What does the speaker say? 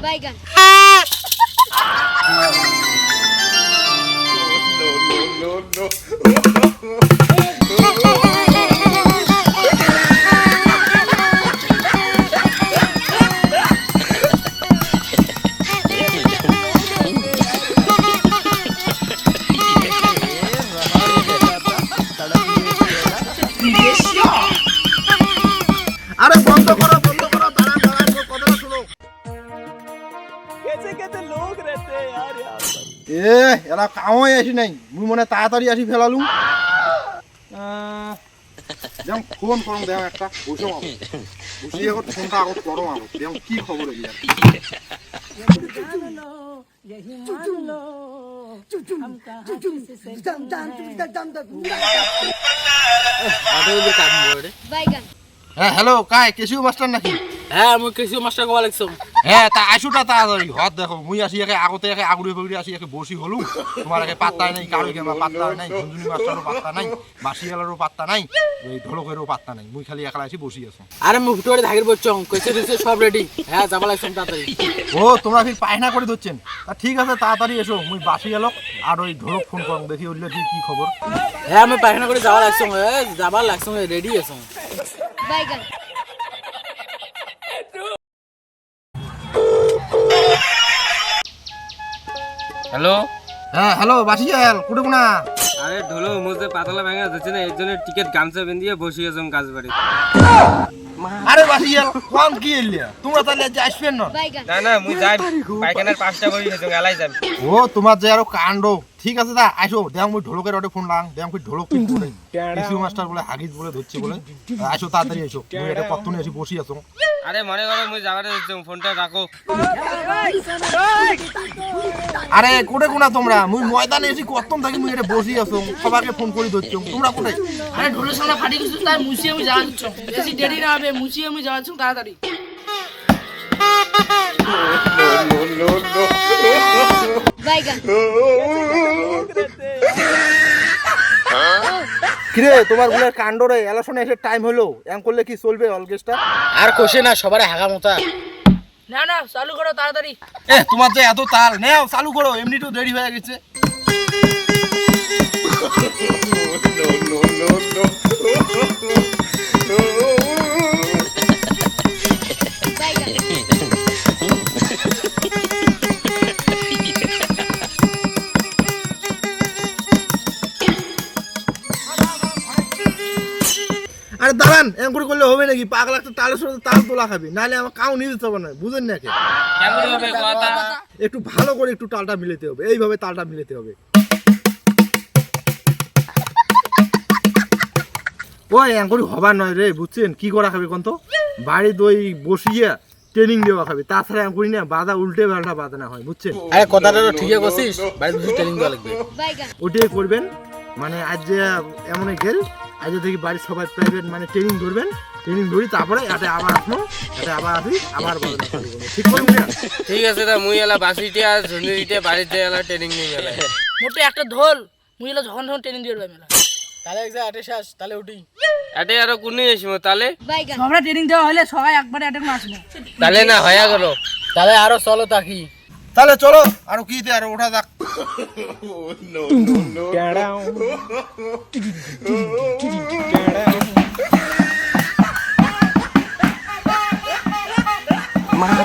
বাইগান। আরে বন্ধ করো দাঁড়ান কথাটা শুনো। এরা কামই আসি নাই, মুই মনে তাড়াতাড়ি আসি ফেলালু। যেমন ফোন করুন দেখ একটা বসে মাবো বসিয়ে এখন ফোনটা আগত করো মাবো যেমন কি খবর এলি আর বাইগান। হ্যাঁ হ্যালো কাই কেশিও মাস্টার নাকি? হ্যাঁ মুই কৃষি মাস্টার কবা লাগছো। হ্যাঁ তা আইসুটা তাড়াতাড়ি হত দেখো মুই আসি একে আগতে একে আগুড়ে ফাগুড়ে আসি একে বসি হলু তোমার একে পাত্তা নাই কারো কেমন পাত্তা নাই ঝুনঝুনি মাস্টারও পাত্তা নাই বাসিয়ালারও পাত্তা নাই ওই ঢোলকেরও পাত্তা নাই মুই খালি একলা আসি বসি আছো। আরে মুই হুটুয়ারে ধাগির বচ্চং কইছে দিছে সব রেডি। হ্যাঁ যাবা লাগছো তাড়াতাড়ি। ও তোমরা ফির পায়না করে ধরছেন তা ঠিক আছে তাড়াতাড়ি এসো মুই বাসি এলো আর ওই ঢোলক ফোন করুন দেখি উঠলে কি খবর। হ্যাঁ আমি পায়খানা করে যাবা লাগছো যাবা লাগছো রেডি আছো। বাইগান। হ্যালো হ্যাঁ হ্যালো বাসিয়াল কুটে কোনা? আরে ঢোলো মুঝে পাতলা ভাঙা যাচ্ছে না এর জন্য টিকিট গামছা বেঁধিয়ে বসে গেছিলাম কাজ বাড়ি। আরে বাসিয়াল কোন কি এলিয়া তোমরা তাহলে আজ আসবেন না? বাইগান। না মুই যাই পায়খানার পাঁচটা বই গেছিলাম এলাই যাবি। ও তোমার যে আরো কাণ্ড ঠিক আছে দা আসো দেখ মুই ঢোলকের অটে ফোন লাং দেখ মুই ঢোলক কি করে কেশিও মাস্টার বলে হাগিস বলে ধরছে বলে আসো তাড়াতাড়ি এসো মুই এটা কতনে এসে বসি আছো। আরে মনে করো মুই যাবার যাচ্ছি ফোনটা রাখো। আরে কোটে কোনা তোমরা মুই ময়দানে এসে কতন থাকি মুই এটা বসি আছো সবাইকে ফোন করে ধরছো তোমরা কোথায়? আরে ঢোলের সামনে ফাটি গেছে তাই মুছিয়ে আমি যাওয়া দিচ্ছ বেশি দেরি না হবে মুছিয়ে আমি যাওয়া দিচ্ছ তাড়াতাড়ি। বাইগান। কিরে তোমার গুলার কাণ্ড রে এলাশনে এসে টাইম হলো এম করলে কি চলবে অলগেস্টা? আর কোশে না সবারে হাগা মতা। না না চালু করো তাড়াতাড়ি। এ তোমার যে এত তাল নেও চালু করো এমনি তো দেরি হয়ে গেছে। বাইগান। আরে দাঁড়ান এম করে করলে হবে নাকি? পাগলা একটা তালের সাথে তাল তোলা খাবি নাহলে আমার কাউ নিয়ে যেতে হবে না বুঝেন না? কেমন হবে কথা? একটু ভালো করে একটু তালটা মিলাতে হবে এইভাবে তালটা মিলাতে হবে। ওই এম করে হবার নয় রে বুঝছেন কি করা খাবে কোন তো বাড়ি দই বসিয়ে ট্রেনিং দেওয়া খাবে তাছাড়া এম করি না বাধা উল্টে পাল্টা বাধা না হয় বুঝছেন? আরে কথাটা তো ঠিকই কইছিস বাড়ি বসে ট্রেনিং দেওয়া লাগবে। বাইগান। ওটাই করবেন মানে আজ যে এমন গেল আজ থেকে বাড়ির সবাই প্রাইভেট মানে ট্রেনিং ধরবেন ট্রেনিং ধরি তারপরে এটা আবার আসবো এটা আবার আসি আবার ঠিক করবো না? ঠিক আছে তা মুই এলা বাসিতে আর ঝুনিতে বাড়িতে এলা ট্রেনিং নিয়ে এলা মোটে একটা ঢোল মুই এলা যখন যখন ট্রেনিং দিয়ে মেলা তাহলে এক জায়গায় আটে শেষ তাহলে উঠি। এতে আরো কোনে এসিমো তাহলে বাইগান। আমরা ট্রেনিং দেওয়া হলে সবাই একবারে অ্যাটেন্ড আসবে তাহলে না হয়া গেল। তাহলে আরো চলো তাকি। তাহলে চলো আরো কি আরো ওঠা যাক। মারা